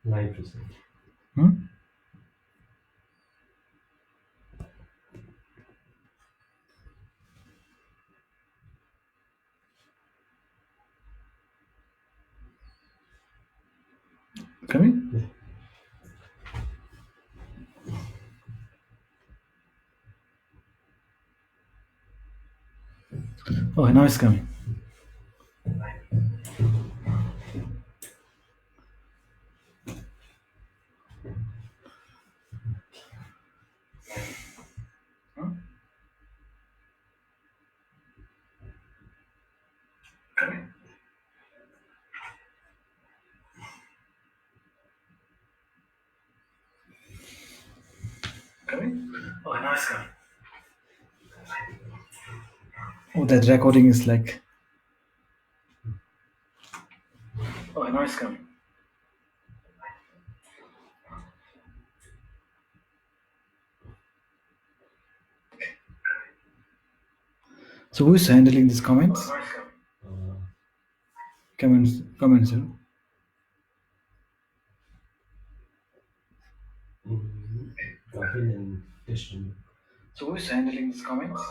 9%. Hmm? Coming? Yeah. Oh, now it's coming. Hmm? Coming? Coming? Oh, now it's coming. Oh, that recording is like. Oh, now it's coming. So who is handling these comments? Uh, Comments. mm, Gavin and Christian. So who is handling these comments?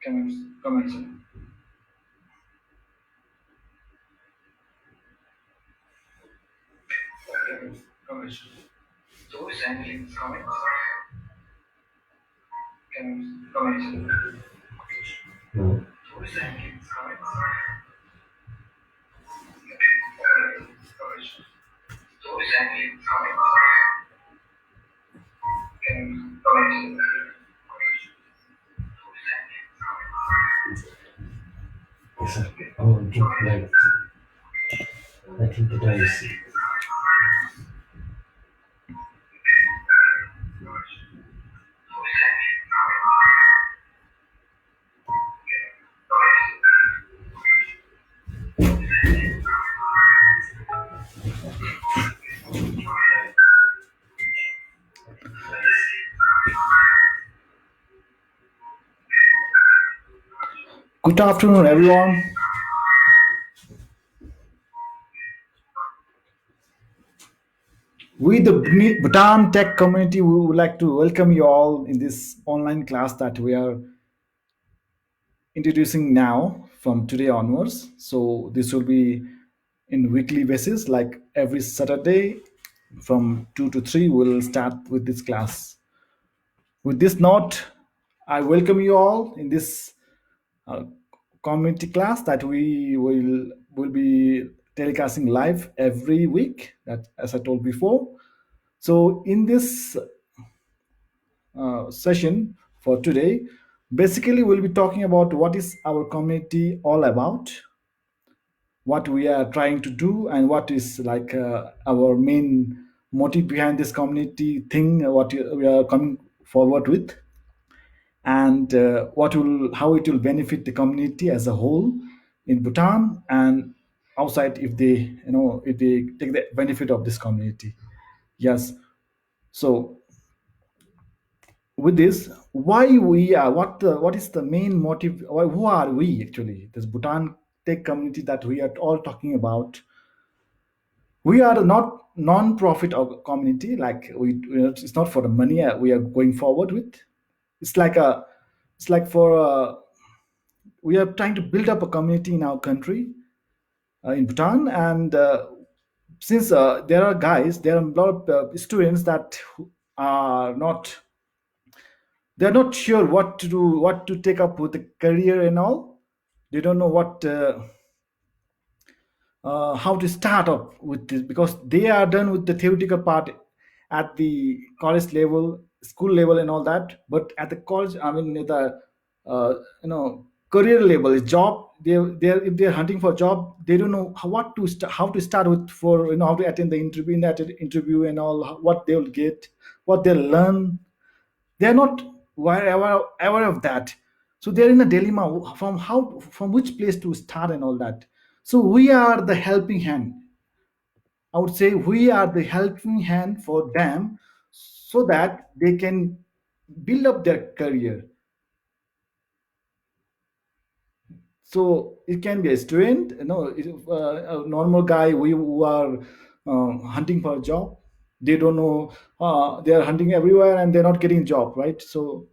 Comments. Comments. So who is handling these comments? Comments. No. So who is handling these comments? Comments. So who is handling these comments? Comments. Yes, sir. Oh, drink like. I think the time is. Good afternoon, everyone. We, the Bhutan Tech community, we would like to welcome you all in this online class that we are introducing now from today onwards. So this will be in weekly basis, like every Saturday from 2 to 3, we'll start with this class. With this note, I welcome you all in this uh, community class that we will be telecasting live every week. That, as I told before. So in this session for today, basically we'll be talking about what is our community all about, what we are trying to do, and what is like our main motive behind this community thing, what we are coming forward with, and what will how it will benefit the community as a whole in Bhutan and outside, if they if they take the benefit of this community. Yes. So with this, why we are, what is the main motive, who are we actually, this Bhutan tech community that we are all talking about? We are not non-profit community, like it's not for the money we are going forward with. It's like a, it's like for we are trying to build up a community in our country, in Bhutan. And since there are guys, there are a lot of students that are not, they're not sure what to do, what to take up with the career and all. They don't know what how to start up with this, because they are done with the theoretical part at the college level, school level and all that. But at the college, I mean at the career level, job, they're if they're hunting for a job, they don't know what to how to start with, for how to attend the interview, in that interview and all, what they'll get, what they'll learn. They're not aware of that. So they're in a dilemma from how, from which place to start and all that. So we are the helping hand. I would say we are the helping hand for them, so that they can build up their career. So it can be a student, a normal guy who are hunting for a job. They don't know, they are hunting everywhere and they're not getting job, right? So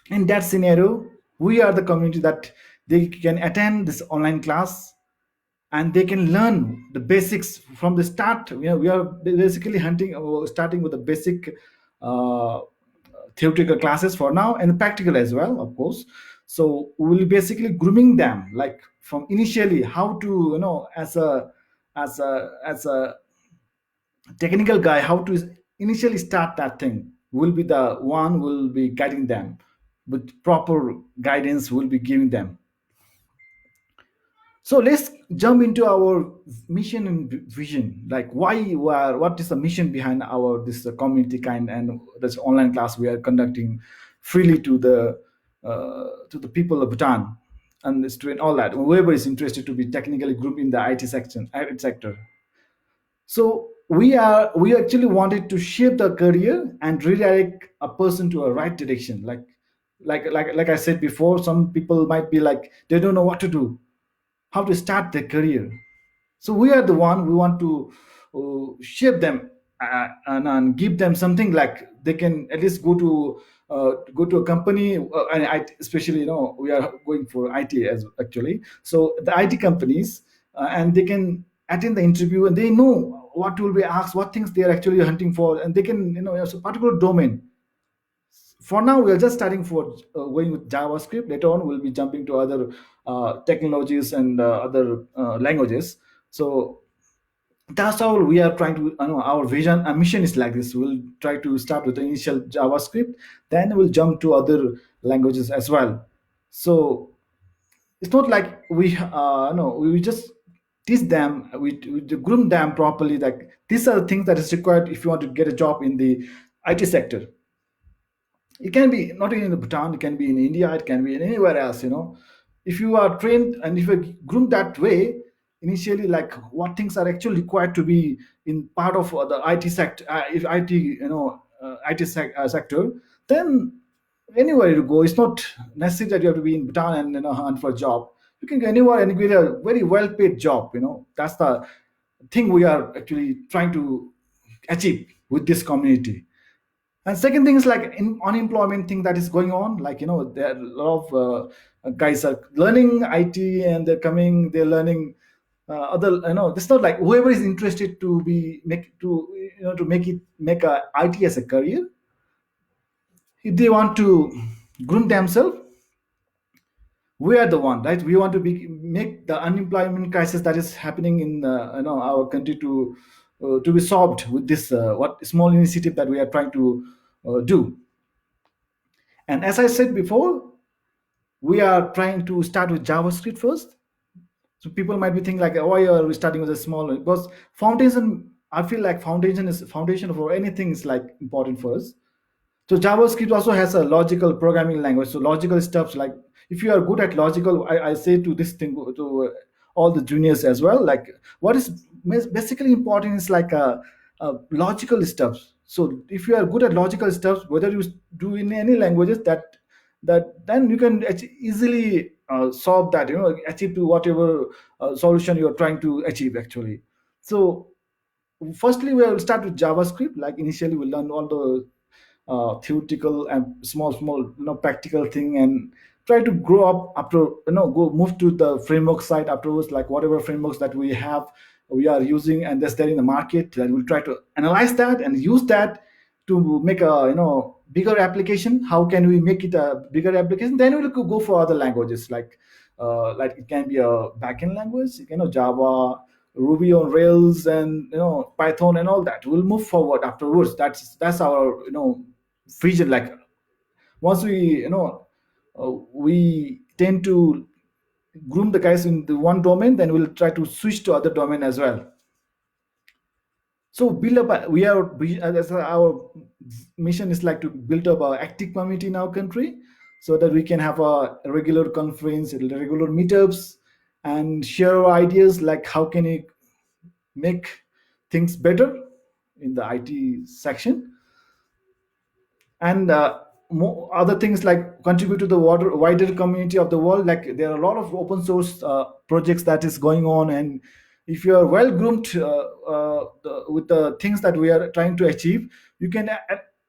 in that scenario, we are the community that they can attend this online class and they can learn the basics from the start. We are basically hunting, starting with the basic uh, theoretical classes for now, and practical as well, of course. So we'll basically grooming them, like from initially how to, as a technical guy, how to initially start that thing. Will be the one will be guiding them with proper guidance, will be giving them. So let's jump into our mission and vision. Like why we are, what is the mission behind our this community kind and this online class we are conducting freely to the people of Bhutan and the student, all that. Whoever is interested to be technically grouped in the IT section, IT sector. So we actually wanted to shape the career and redirect a person to a right direction. Like I said before, some people might be like they don't know what to do, how to start their career. So we are the one, we want to shape them, and give them something like they can at least go to a company, and especially, we are going for IT as actually. So the IT companies, and they can attend the interview and they know what will be asked, what things they are actually hunting for, and they can, it's a particular domain. For now we are just starting for going with JavaScript. Later on we'll be jumping to other technologies and other languages. So that's how we are trying to, our vision and mission is like this. We'll try to start with the initial JavaScript, then we'll jump to other languages as well. So it's not like we no we just teach them, we groom them properly, like these are the things that is required if you want to get a job in the IT sector. It can be not only in the Bhutan, it can be in India, it can be in anywhere else. If you are trained and if you groomed that way initially, like what things are actually required to be in part of the IT sector, if IT, sector, then anywhere you go, it's not necessary that you have to be in Bhutan and hunt for a job. You can go anywhere and get a very well paid job. That's the thing we are actually trying to achieve with this community. And second thing is like in unemployment thing that is going on. Like, there are a lot of guys are learning IT and they're coming, they're learning other. It's not like whoever is interested to be make to to make a IT as a career. If they want to groom themselves, we are the one, right? We want to be make the unemployment crisis that is happening in our country to be solved with this what small initiative that we are trying to do. And as I said before, we are trying to start with JavaScript first. So people might be thinking like, why are we starting with a small one? Because foundation, I feel like foundation for anything is like important for us. So JavaScript also has a logical programming language. So logical stuff, like if you are good at logical, I say to this thing to all the juniors as well. Like what is basically important is like a logical stuff. So if you are good at logical stuff, whether you do in any languages, that then you can easily solve that. Achieve to whatever solution you are trying to achieve actually. So firstly we will start with JavaScript. Like initially we'll learn all the theoretical and small practical thing, and try to grow up after, go move to the framework side afterwards, like whatever frameworks that we have, we are using and that's there in the market, and we'll try to analyze that and use that to make a bigger application. How can we make it a bigger application? Then we'll go for other languages, like it can be a backend language, Java, Ruby on Rails, and Python and all that. We'll move forward afterwards. That's our vision. Like once we tend to groom the guys in the one domain, then we'll try to switch to other domain as well. So build up as our mission is like to build up a active community in our country, so that we can have a regular conference, regular meetups, and share our ideas, like how can we make things better in the IT section. And other things like contribute to the wider community of the world. Like there are a lot of open source projects that is going on, and if you are well groomed with the things that we are trying to achieve, you can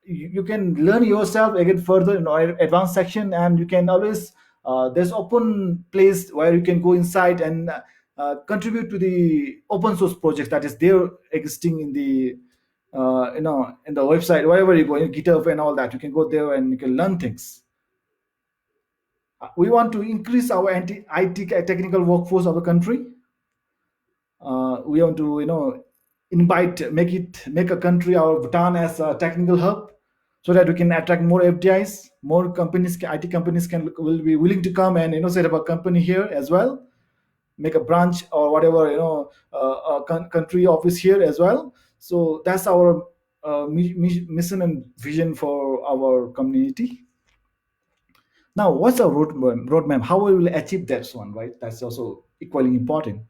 you can learn yourself again further in our advanced section, and you can always there's open place where you can go inside and contribute to the open source projects that is there existing in the in the website wherever you go in GitHub and all that. You can go there and you can learn things. We want to increase our IT technical workforce of the country. We want to invite make a country, our Bhutan, as a technical hub, so that we can attract more FDIs. More companies, IT companies can will be willing to come and set up a company here as well, make a branch or whatever, country office here as well. So that's our mission and vision for our community. Now, what's our roadmap? How we will achieve that one, right? That's also equally important.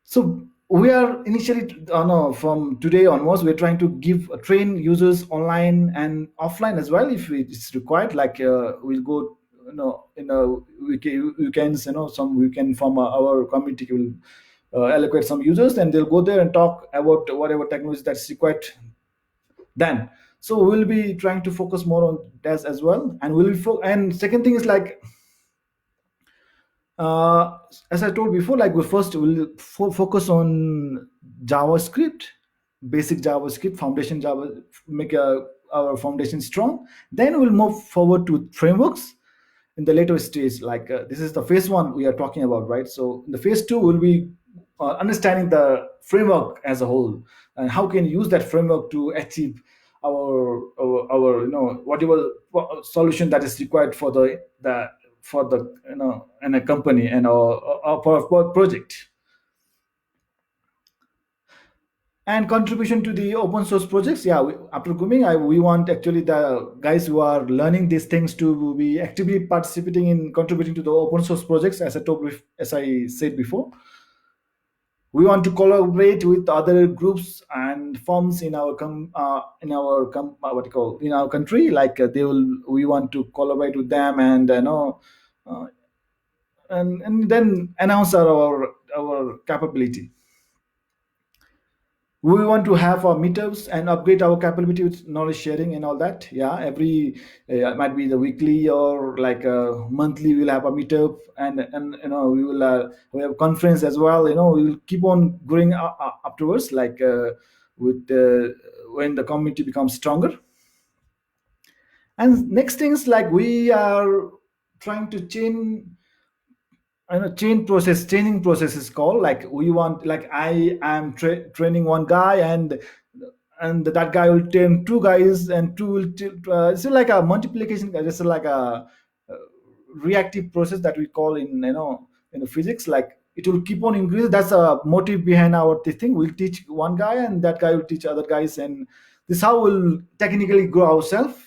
So we are initially, no, from today onwards, we're trying to give train users online and offline as well if it's required. Like we'll go, in a weekends, some weekend from our community will allocate some users, and they'll go there and talk about whatever technology that's required then. So we'll be trying to focus more on that as well, and and second thing is like, uh, as I told before, like we first will focus on JavaScript, basic JavaScript, foundation Java, make our foundation strong. Then we'll move forward to frameworks in the later stage. Like this is the phase one we are talking about, right? So in the phase two, we'll be understanding the framework as a whole, and how can you use that framework to achieve our whatever solution that is required for the for the in a company and for a project. And contribution to the open source projects, yeah, after grooming, we want actually the guys who are learning these things to be actively participating in contributing to the open source projects, as I said before. We want to collaborate with other groups and firms in our what you call, in our country. Like they will we want to collaborate with them, and uh, and then announce our capability. We want to have our meetups and upgrade our capability with knowledge sharing and all that. Yeah, every might be the weekly or like monthly, we'll have a meetup, and we have conference as well. We will keep on growing afterwards, like with when the community becomes stronger. And next things, like we are trying to change, changing process is called. Like we want, like I am training one guy, and that guy will train two guys, and two will it's like a multiplication, just like a reactive process that we call in the physics. Like it will keep on increasing. That's a motive behind our thing. We'll teach one guy, and that guy will teach other guys, and this how we'll technically grow ourselves.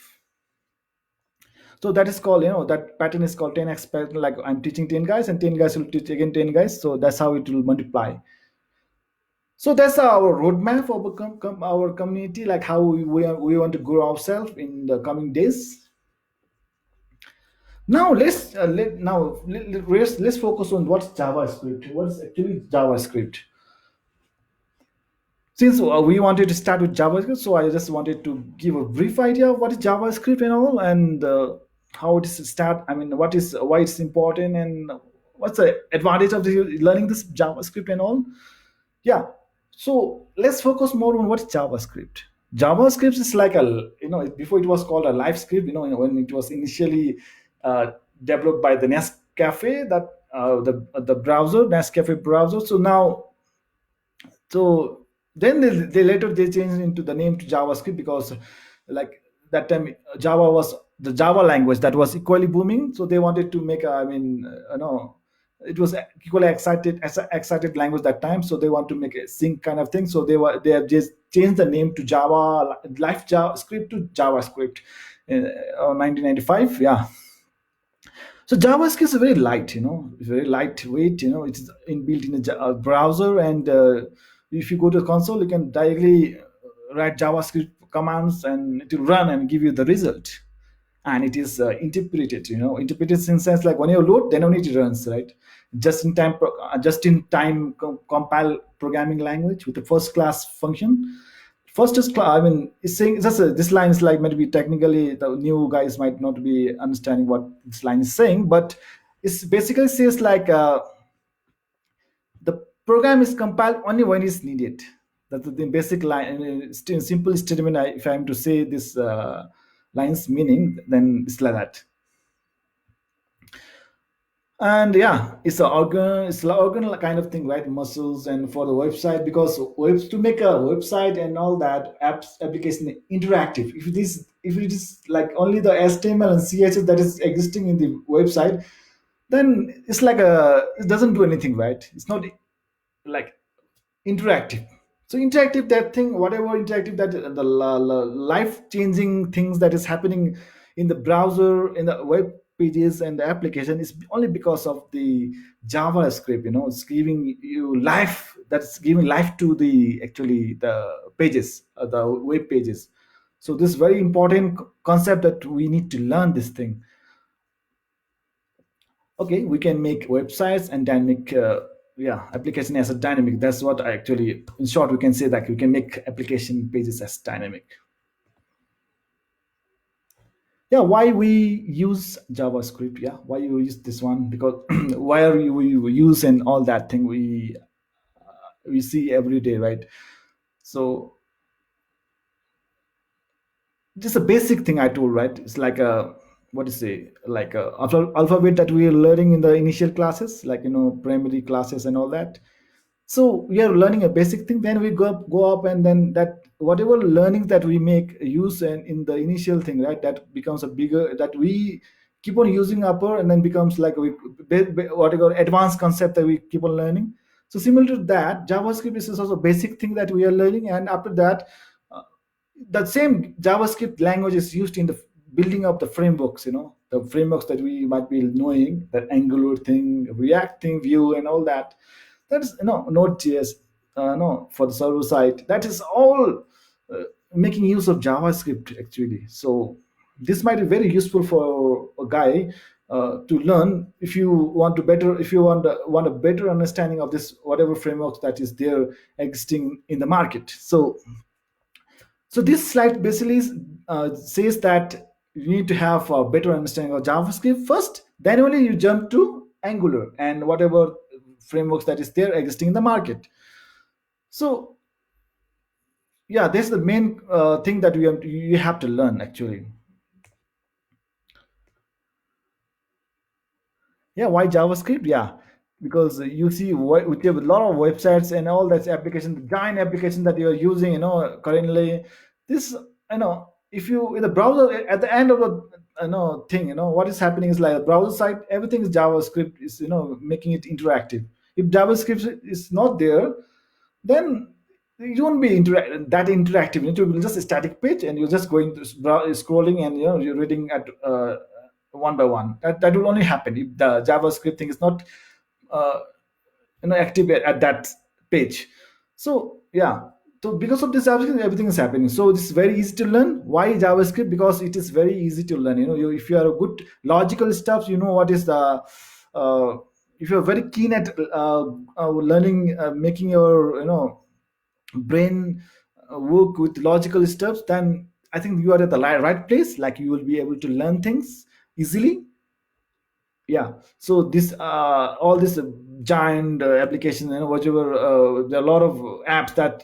So that is called, that pattern is called 10x pattern. Like I'm teaching 10 guys, and 10 guys will teach again 10 guys. So that's how it will multiply. So that's our roadmap for our community, like how we want to grow ourselves in the coming days. Now let's focus on what's JavaScript. What's actually JavaScript? Since we wanted to start with JavaScript, so I just wanted to give a brief idea of what is JavaScript and all, and how it is start. I mean, what is why it's important, and what's the advantage of learning this JavaScript and all. Yeah. So let's focus more on what's JavaScript. JavaScript is like before it was called a live script. When it was initially developed by the Nescafe, that the browser, Nescafe browser. So now, so then they later they changed into the name to JavaScript, because like that time Java was the Java language that was equally booming. So they wanted to make it was equally excited language that time. So they want to make a sync kind of thing. So they have just changed the name to Java, live JavaScript to JavaScript in 1995. Yeah. So JavaScript is very light, very lightweight. It's inbuilt in a browser, and if you go to the console, you can directly write JavaScript commands, and it will run and give you the result. and it is interpreted, interpreted in sense like when you load, then only it runs, right? Just in time compile programming language with the first class function. First is I mean, it's saying just this line is like maybe technically the new guys might not be understanding what this line is saying, but it's basically says like the program is compiled only when it's needed. That's the basic line. Simple statement. If I'm to say this line's meaning, then it's like that. And yeah, it's an organ kind of thing, right? Muscles and for the website, because webs to make a website and all that apps application interactive. If it is like only the HTML and CSS that is existing in the website, then it's like it doesn't do anything, right? It's not like interactive. So interactive, that thing, whatever interactive, that the life changing things that is happening in the browser, in the web pages and the application is only because of the JavaScript. It's giving you life, that's giving life to the actually the pages, the web pages. So this very important concept that we need to learn this thing. Okay, we can make websites and dynamic yeah, application as a dynamic. That's what I actually, in short, we can say that we can make application pages as dynamic. Yeah, why we use JavaScript? Yeah, why you use this one? Because why are we use and all that thing we see every day, right? So just a basic thing I told, right? It's like a, what to say, like a alphabet that we are learning in the initial classes, like primary classes and all that. So we are learning a basic thing, then we go up, and then that whatever learning that we make use and in the initial thing, right, that becomes a bigger, that we keep on using upper, and then becomes like whatever advanced concept that we keep on learning. So similar to that, JavaScript is also a basic thing that we are learning, and after that, uh, that same JavaScript language is used in the building up the frameworks, the frameworks that we might be knowing, that Angular thing, React thing, Vue, and all that. That is, Node.js, no, for the server side. That is all making use of JavaScript actually. So this might be very useful for a guy to learn if you want to better, if you want a better understanding of this whatever frameworks that is there existing in the market. So this slide basically says that you need to have a better understanding of JavaScript first, then only you jump to Angular and whatever frameworks that is there existing in the market. So yeah, that's the main thing that you have to learn actually. Yeah, why JavaScript? Yeah, because you see with a lot of websites and all that application, the giant application that you are using, currently, this, if you in the browser at the end of the thing, what is happening is like a browser site, everything is JavaScript is making it interactive. If JavaScript is not there, then you won't be that interactive. It will be just a static page, and you're just going to scrolling, and you're reading at one by one. That will only happen if the JavaScript thing is not uh, active at that page. So yeah, so because of this JavaScript, everything is happening. So it's very easy to learn. Why JavaScript? Because it is very easy to learn. If you are a good logical stuff, what is the uh, if you're very keen at learning, making your brain work with logical stuff, then I think you are at the right place. Like you will be able to learn things easily. Yeah, so this all this giant application, whatever, there are a lot of apps that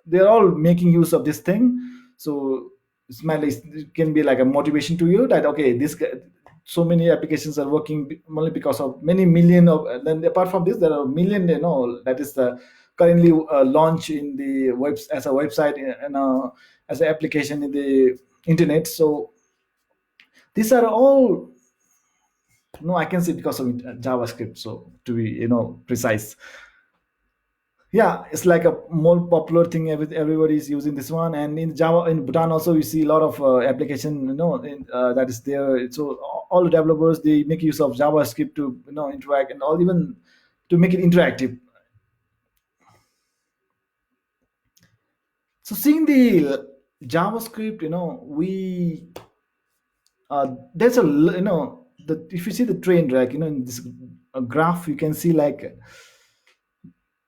they're all making use of this thing. So it can be like a motivation to you that okay, so many applications are working only because of many million of, then apart from this there are million, that is the currently launch in the web as a website, as an application in the internet. So these are all, no, I can say because of JavaScript. So to be precise, yeah, it's like a more popular thing. Everybody is using this one, and in Java, in Bhutan also, you see a lot of application, that is there. So all the developers, they make use of JavaScript to interact, and all, even to make it interactive. So seeing the JavaScript, we there's if you see the trend, like in this graph, you can see like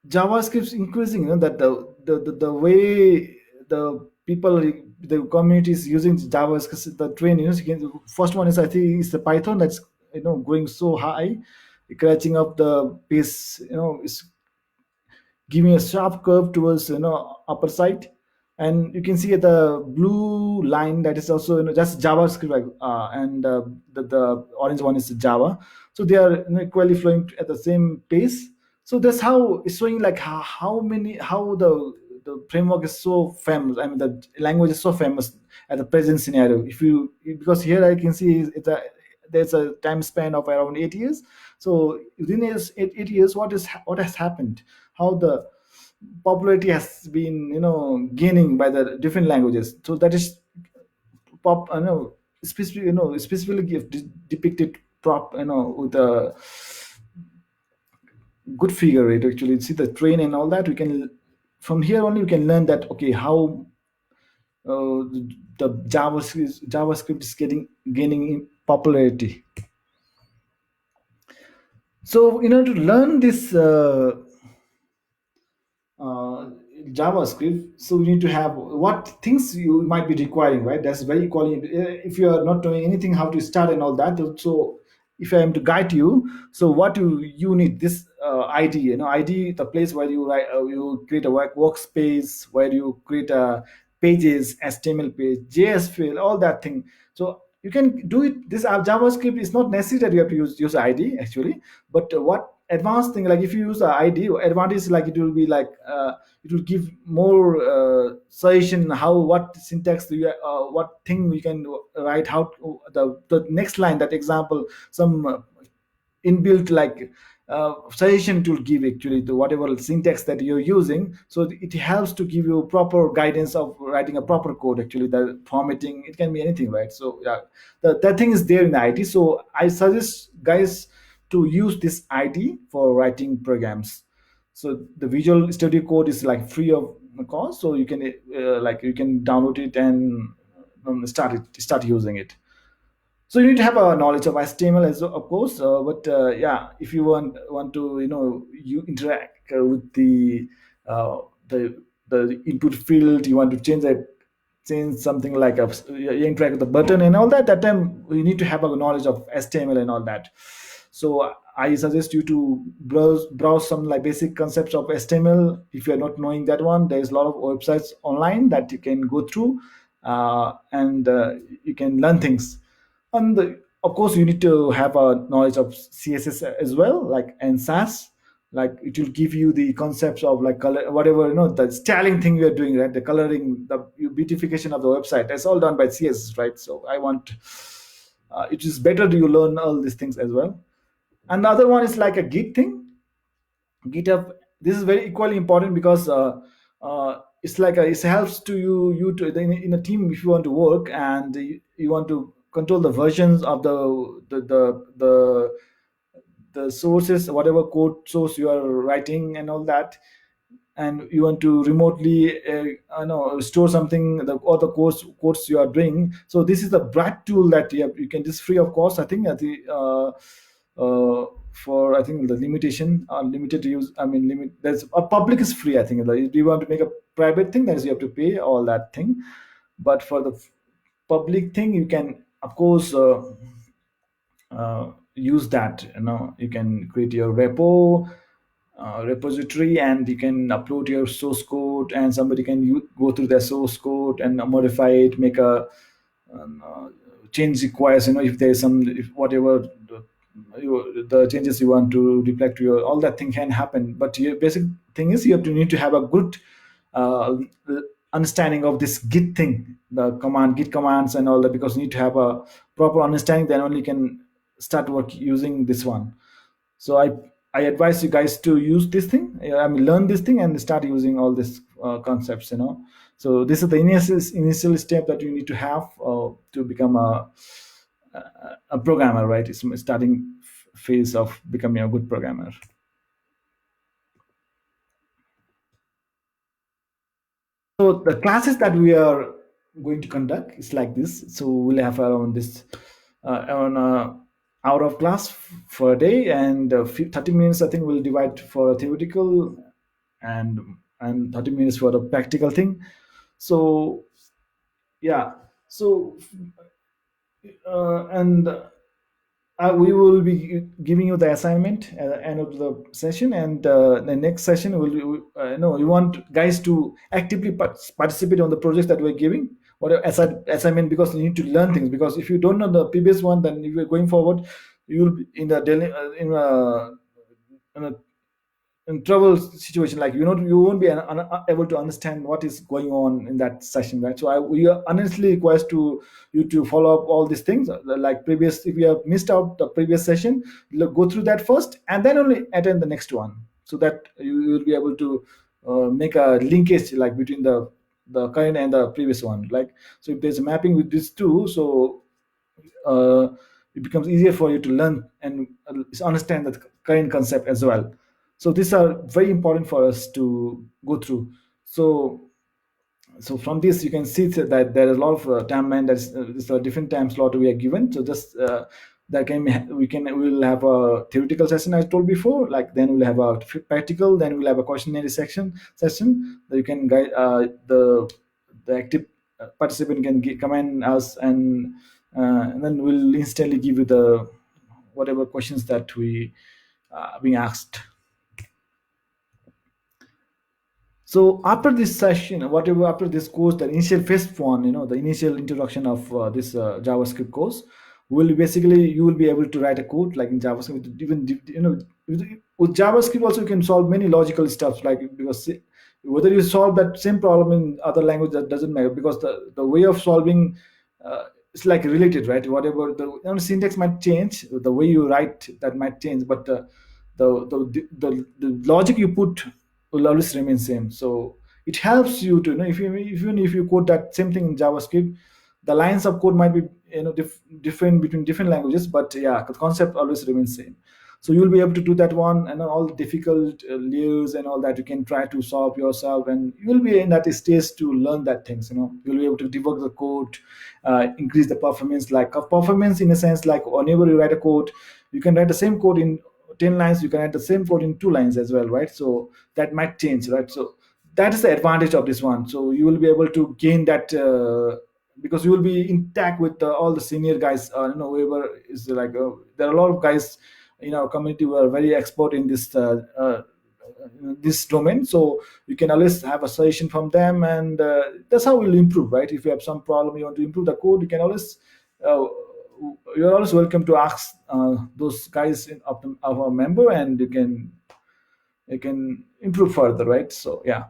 JavaScript's increasing. That the way the people, the community is using JavaScript, the trend. You can, first one is, I think, is the Python that's going so high, catching up the pace. Is giving a sharp curve towards upper side. And you can see the blue line, that is also just JavaScript, like, and the orange one is Java. So they are equally flowing at the same pace. So that's how it's showing, like how the framework is so famous. I mean, the language is so famous at the present scenario. If you, because here I can see there's a time span of around 8 years. So within 8 years, what has happened, how the popularity has been gaining by the different languages. So that is pop specifically, specifically depicted prop with a good figure rate. Actually, see the train and all that, we can, from here only we can learn that, okay, how the JavaScript is getting gaining in popularity. So in order to learn this uh, JavaScript, so you need to have what things you might be requiring, right? That's very equally. If you are not doing anything, how to start and all that. So, if I am to guide you, so what do you need? This ID, ID, the place where you write, you create a workspace, where you create a pages, HTML page, JS field, all that thing. So you can do it. This JavaScript is not necessary that you have to use ID actually, but what advanced thing, like if you use the ID, advantage, like it will be like it will give more suggestion how, what syntax do you, what thing you can write, how the next line, that example, some inbuilt like suggestion it will give actually to whatever syntax that you're using. So it helps to give you proper guidance of writing a proper code. Actually, the formatting, it can be anything, right? So yeah, that thing is there in the IT. So I suggest guys to use this IT for writing programs. So the Visual Studio Code is like free of cost, so you can like you can download it and start using it. So you need to have a knowledge of HTML as well, of course. But yeah, if you want to you interact with uh, the the input field, you want to change something like you interact with the button and all that. That time you need to have a knowledge of HTML and all that. So I suggest you to browse some like basic concepts of HTML. If you're not knowing that one, there's a lot of websites online that you can go through, and you can learn things. And of course, you need to have a knowledge of CSS as well, like, and SAS. Like it will give you the concepts of like color, whatever the styling thing you are doing, right? The coloring, the beautification of the website. That's all done by CSS, right? So I want. It is better you learn all these things as well. And the other one is like a Git thing. GitHub. This is very equally important because it's like it helps to you to in a team. If you want to work and you want to control the versions of the sources, whatever code source you are writing and all that, and you want to remotely store something, or the course you are doing. So this is the Brad tool that you can just free of cost, I think, at the for, I think, the limitation limited use, I mean, limit, there's a public is free, I think. Like, if you want to make a private thing, that is you have to pay all that thing. But for the public thing, you can of course use that. You can create your repository, and you can upload your source code, and somebody can go through their source code and modify it, make a change requires, if there's some, if whatever the changes you want to reflect to your, all that thing can happen. But your basic thing is you have to need to have a good uh, understanding of this Git thing, the Git commands and all that, because you need to have a proper understanding, then only can start work using this one. So I advise you guys to use this thing, I mean, learn this thing and start using all these concepts. So this is the initial step that you need to have to become a programmer, right? It's starting phase of becoming a good programmer. So the classes that we are going to conduct is like this. So we'll have around this on hour of class for a day, and 30 minutes I think we'll divide for a theoretical, and 30 minutes for the practical thing. So yeah, so and we will be giving you the assignment at the end of the session, and the next session will be, no, we want guys to actively participate on the projects that we're giving, whatever assignment, because you need to learn things. Because if you don't know the previous one, then if you're going forward, you will be in the in a in trouble situation, like you won't be able to understand what is going on in that session, right? So we are honestly request to you to follow up all these things, like previous, if you have missed out the previous session, go through that first and then only attend the next one, so that you will be able to make a linkage like between the current and the previous one. Like, so if there's a mapping with these two, so uh, it becomes easier for you to learn and understand the current concept as well. So these are very important for us to go through. So from this you can see that there is a lot of time, man, there's a different time slot we are given. So just that can we will have a theoretical session, as I told before, like then we'll have a practical, then we'll have a questionnaire session that you can guide the active participant can comment us, and then we'll instantly give you the whatever questions that we being asked. So after this session, whatever after this course, the initial phase one, the initial introduction of this JavaScript course, will basically you will be able to write a code like in JavaScript. Even with JavaScript also you can solve many logical stuff, like, because whether you solve that same problem in other language, that doesn't matter, because the way of solving it's like related, right? Whatever the syntax might change, the way you write that might change, but the logic you put will always remain same. So it helps you to if you even if you code that same thing in JavaScript, the lines of code might be different between different languages, but yeah, the concept always remains same. So you'll be able to do that one, and all the difficult layers and all that you can try to solve yourself, and you'll be in that stage to learn that things. You'll be able to debug the code, increase the performance, like performance in a sense, like whenever you write a code, you can write the same code in 10 lines, you can write the same code in 2 lines as well, right? So that might change, right? So that is the advantage of this one. So you will be able to gain that because you will be intact with all the senior guys, whoever is like there are a lot of guys in our community who are very expert in this domain. So you can always have a suggestion from them, and that's how we'll improve, right? If you have some problem, you want to improve the code, you can always uh, you're always welcome to ask those guys of our member, and you can improve further, right? So yeah,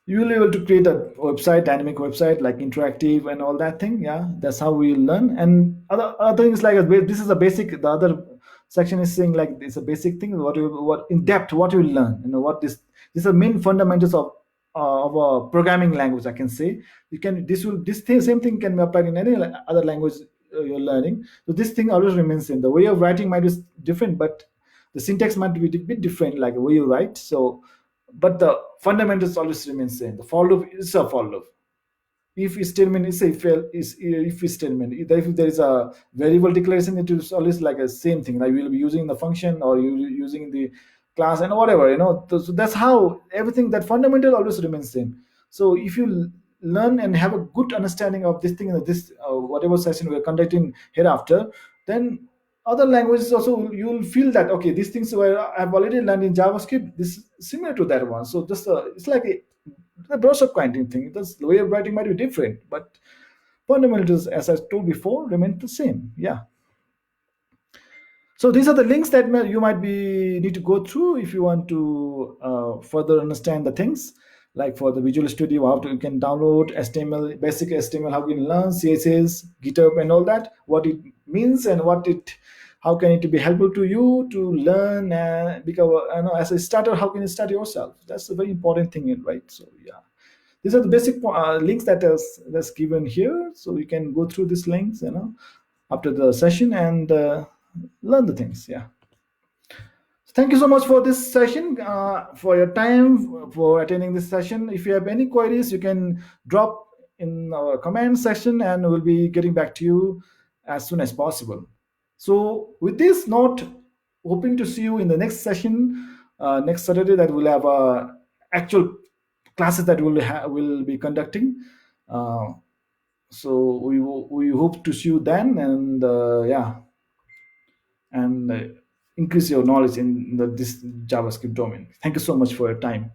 you will be able to create a website, dynamic website, like interactive and all that thing. Yeah, that's how we learn. And other things like this is a basic. The other section is saying like it's a basic thing. What in depth what you will learn. What this are main fundamentals of a programming language, I can say. You can same thing can be applied in any other language you're learning. So this thing always remains same. The way of writing might be different, but the syntax might be a bit different, like the way you write. So but the fundamentals always remain same. The for loop is a for loop. If statement is a if statement. If there is a variable declaration, it is always like a same thing. Like we'll be using the function, or you using the class and whatever. So that's how everything, that fundamental always remains same. So if you learn and have a good understanding of this thing in this whatever session we're conducting hereafter, then other languages also you'll feel that okay, these things were I've already learned in JavaScript, this is similar to that one. So just it's like a brush up kind of thing. The way of writing might be different, but fundamentals, as I told before, remain the same. Yeah. So these are the links that you might be need to go through if you want to further understand the things. Like for the Visual Studio, how to you can download HTML, basic HTML, how you can learn CSS, GitHub, and all that. What it means and how can it be helpful to you to learn, because as a starter, how can you start yourself? That's a very important thing, right? So yeah, these are the basic links that's given here. So you can go through these links, after the session, and learn the things. Yeah. Thank you so much for this session, for your time, for attending this session. If you have any queries, you can drop in our comment section, and we'll be getting back to you as soon as possible. So with this note, hoping to see you in the next session, next Saturday, that we'll have actual classes that will be conducting. Uh, so we hope to see you then, and yeah, and increase your knowledge in this JavaScript domain. Thank you so much for your time.